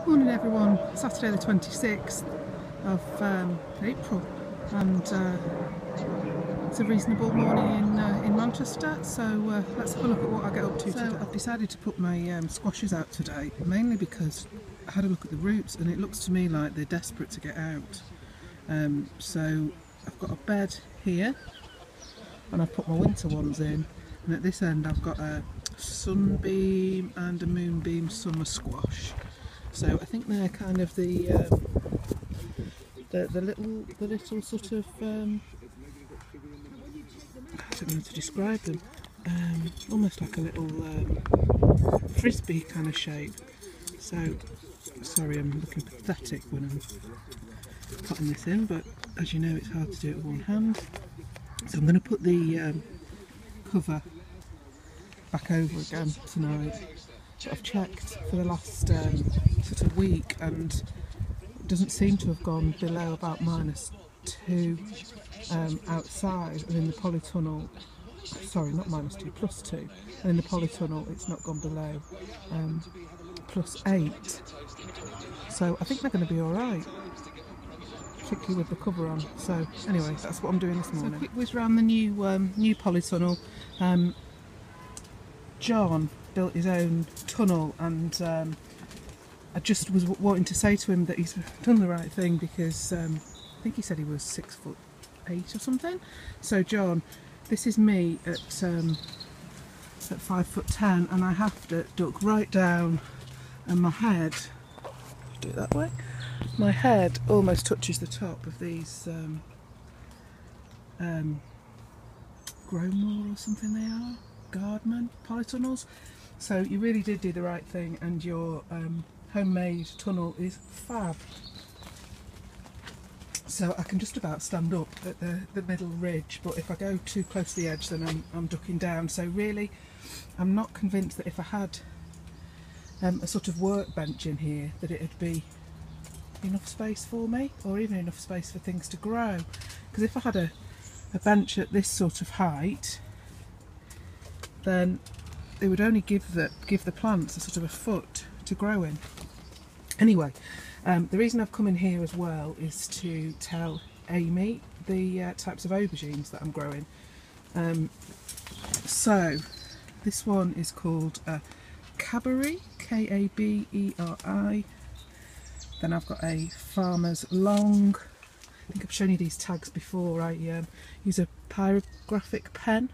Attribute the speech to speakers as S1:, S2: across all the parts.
S1: Morning everyone, Saturday the 26th of April, and it's a reasonable morning in Manchester, so let's have a look at what I get up to today. I've decided to put my squashes out today, mainly because I had a look at the roots and it looks to me like they're desperate to get out. So I've got a bed here and I've put my winter ones in, and at this end I've got a sunbeam and a moonbeam summer squash. So I think they're kind of the little sort of I don't know how to describe them. Almost like a little frisbee kind of shape. So sorry, I'm looking pathetic when I'm putting this in, but as you know, it's hard to do it with one hand. So I'm going to put the cover back over again tonight. But I've checked for the last sort of week and it doesn't seem to have gone below about -2 outside, and in the polytunnel, sorry, not -2, +2, and in the polytunnel it's not gone below +8. So I think they're going to be alright, particularly with the cover on. So anyway, that's what I'm doing this morning. So a quick whiz around the new polytunnel. John built his own tunnel, and I just was wanting to say to him that he's done the right thing, because I think he said he was 6'8" or something. So John, this is me at 5'10", and I have to duck right down, and my head, do it that way, my head almost touches the top of these Gromore or something they are, Gardman polytunnels. So you really did do the right thing, and your homemade tunnel is fab. So I can just about stand up at the middle ridge, but if I go too close to the edge then I'm ducking down. So really I'm not convinced that if I had a sort of workbench in here that it'd be enough space for me, or even enough space for things to grow. Because if I had a bench at this sort of height, then it would only give the plants a sort of a foot to grow in. Anyway, the reason I've come in here as well is to tell Amy the types of aubergines that I'm growing. So this one is called Kaberi, K-A-B-E-R-I. Then I've got a Farmer's Long. I think I've shown you these tags before. I use a pyrographic pen.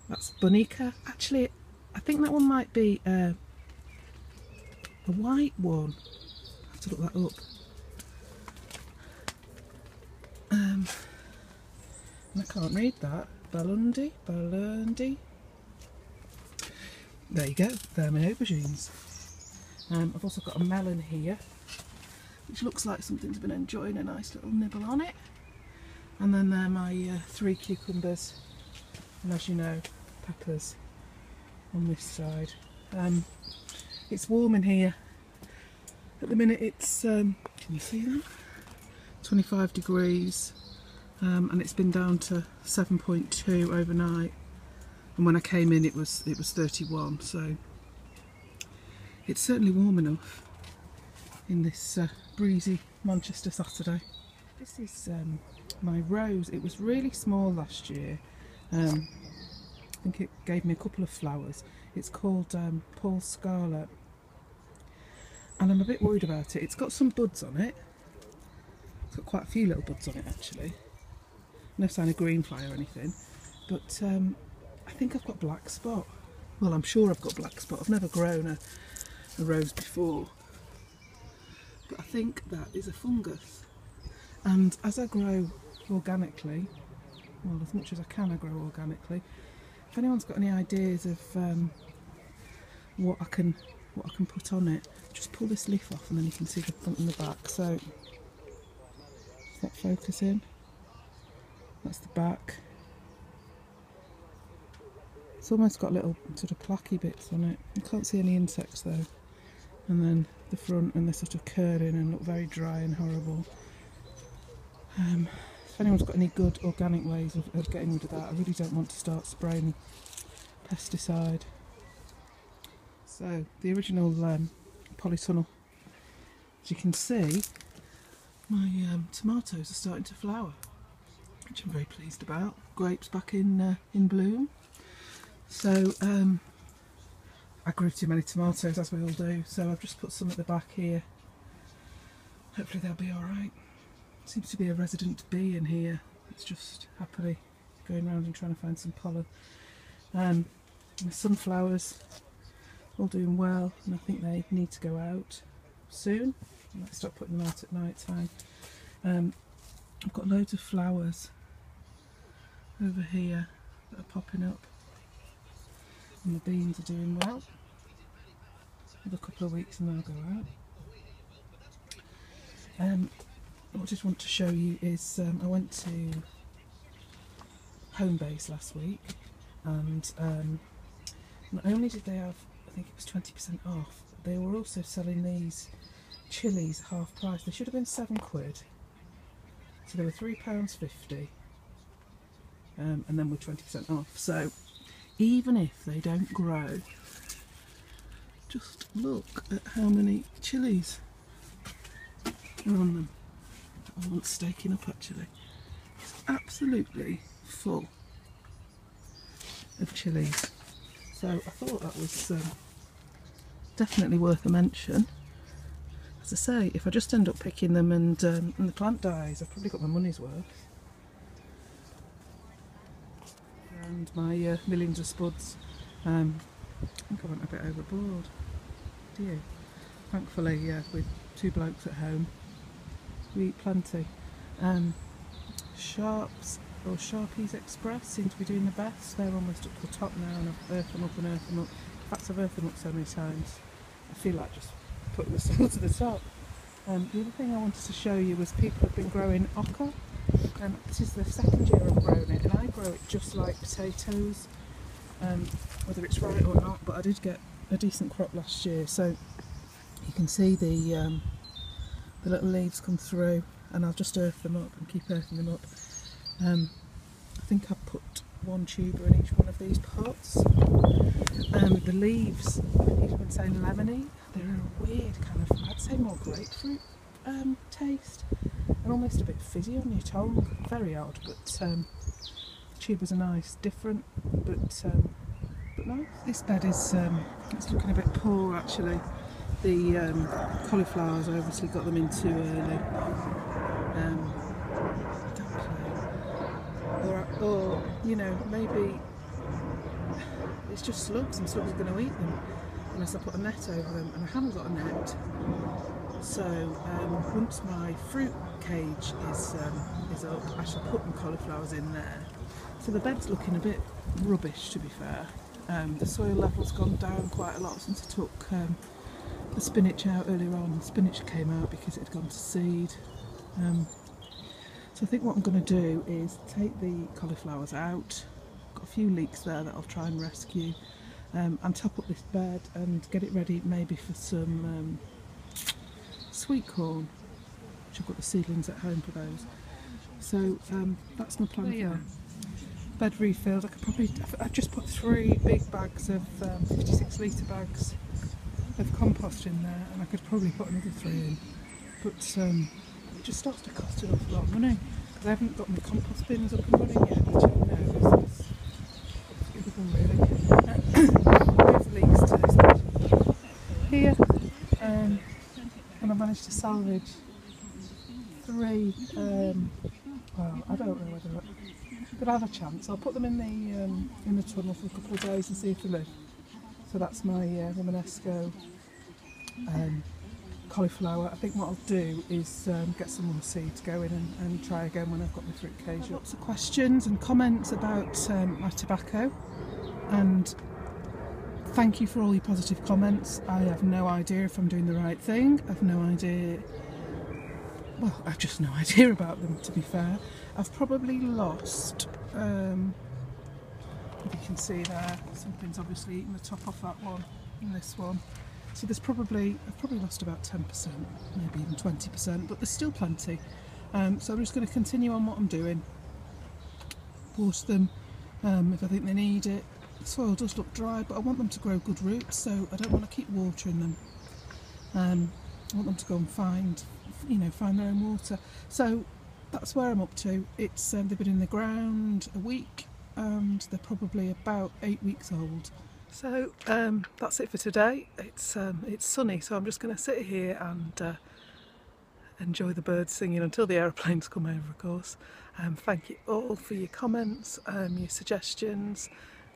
S1: That's Bonica. Actually, I think that one might be a white one. I have to look that up. And I can't read that. Balundi. There you go. They're my aubergines. I've also got a melon here, which looks like something's been enjoying a nice little nibble on it. And then there are my 3 cucumbers, and as you know, peppers on this side. It's warm in here. At the minute it's, can you see that? 25 degrees, and it's been down to 7.2 overnight. And when I came in it was 31, so it's certainly warm enough in this breezy Manchester Saturday. This is my rose. It was really small last year. I think it gave me a couple of flowers. It's called Paul Scarlet, and I'm a bit worried about it. It's got some buds on it. It's got quite a few little buds on it actually. No sign of green fly or anything, but I think I've got black spot. Well, I'm sure I've got black spot. I've never grown a rose before, but I think that is a fungus. And as I grow organically, well, as much as I can I grow organically, if anyone's got any ideas of what I can put on it, just pull this leaf off and then you can see the front and the back. So is that focusing? That's the back. It's almost got little sort of placky bits on it. You can't see any insects though. And then the front, and they're sort of curling and look very dry and horrible. If anyone's got any good organic ways of getting rid of that, I really don't want to start spraying pesticide. So the original polytunnel As you can see, my tomatoes are starting to flower, which I'm very pleased about. Grapes back in bloom. So I grew too many tomatoes, as we all do, so I've just put some at the back here. Hopefully they'll be alright. Seems to be a resident bee in here. It's just happily going around and trying to find some pollen. And the sunflowers all doing well, and I think they need to go out soon. I might stop putting them out at night time. I've got loads of flowers over here that are popping up, and the beans are doing well. Another couple of weeks and they'll go out. What I just want to show you is I went to Homebase last week, and not only did they have, I think it was 20% off, they were also selling these chilies half price. They should have been £7, so they were £3.50, and then with 20% off. So even if they don't grow, just look at how many chilies are on them. I want staking up actually. It's absolutely full of chilies. So I thought that was definitely worth a mention. As I say, if I just end up picking them and the plant dies, I've probably got my money's worth. And my millions of spuds. I think I went a bit overboard. Do you? Thankfully, with two blokes at home, we eat plenty. Sharps or Sharpies Express seem to be doing the best. They're almost up to the top now, and I've earthed them up and earthed them up. In fact, I've earthed them up so many times, I feel like just putting them still to the top. The other thing I wanted to show you was people have been growing oca. This is the second year I've grown it, and I grow it just like potatoes, whether it's right or not, but I did get a decent crop last year. So you can see the little leaves come through, and I'll just earth them up and keep earthing them up. I think I put one tuber in each one of these pots. The leaves, people been saying lemony, they're a weird kind of, I'd say more grapefruit taste, and almost a bit fizzy on your tongue. Very odd, but tubers are nice, different, but nice. This bed is it's looking a bit poor actually. The cauliflowers, I obviously got them in too early. Don't play. Or you know, maybe it's just slugs, and slugs are going to eat them unless I put a net over them, and I haven't got a net. So once my fruit cage is up, I shall put my cauliflowers in there. So the bed's looking a bit rubbish, to be fair. The soil level's gone down quite a lot since I took the spinach out earlier on. The spinach came out because it had gone to seed. So I think what I'm going to do is take the cauliflowers out. Got a few leeks there that I'll try and rescue, and top up this bed and get it ready maybe for some sweet corn, which I've got the seedlings at home for those. So that's my plan for bed refilled. I've just put 3 big bags of 56 litre bags of compost in there, and I could probably put another 3 in, but it just starts to cost an awful lot of money because I haven't got my compost bins up and running yet, which I know is beautiful really. There's leaks to this bed here, and I managed to salvage 3, well, I don't know whether but I have a chance. I'll put them in the tunnel for a couple of days and see if they live. So that's my Romanesco cauliflower. I think what I'll do is get some more seeds going and try again when I've got my fruit cage. Lots of questions and comments about my tobacco, and thank you for all your positive comments. I have no idea if I'm doing the right thing. I've no idea. Well, I've just no idea about them, to be fair. I've probably lost, if you can see there, something's obviously eaten the top off that one and this one. So I've probably lost about 10%, maybe even 20%, but there's still plenty. So I'm just going to continue on what I'm doing. Water them if I think they need it. The soil does look dry, but I want them to grow good roots, so I don't want to keep watering them. I want them to go and find their own water. So that's where I'm up to. It's they've been in the ground a week and they're probably about 8 weeks old. So that's it for today. It's sunny, so I'm just going to sit here and enjoy the birds singing until the aeroplanes come over, of course. Thank you all for your comments, your suggestions.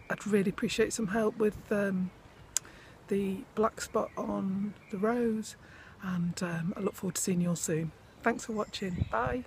S1: I'd really appreciate some help with the black spot on the rose, and I look forward to seeing you all soon. Thanks for watching. Bye.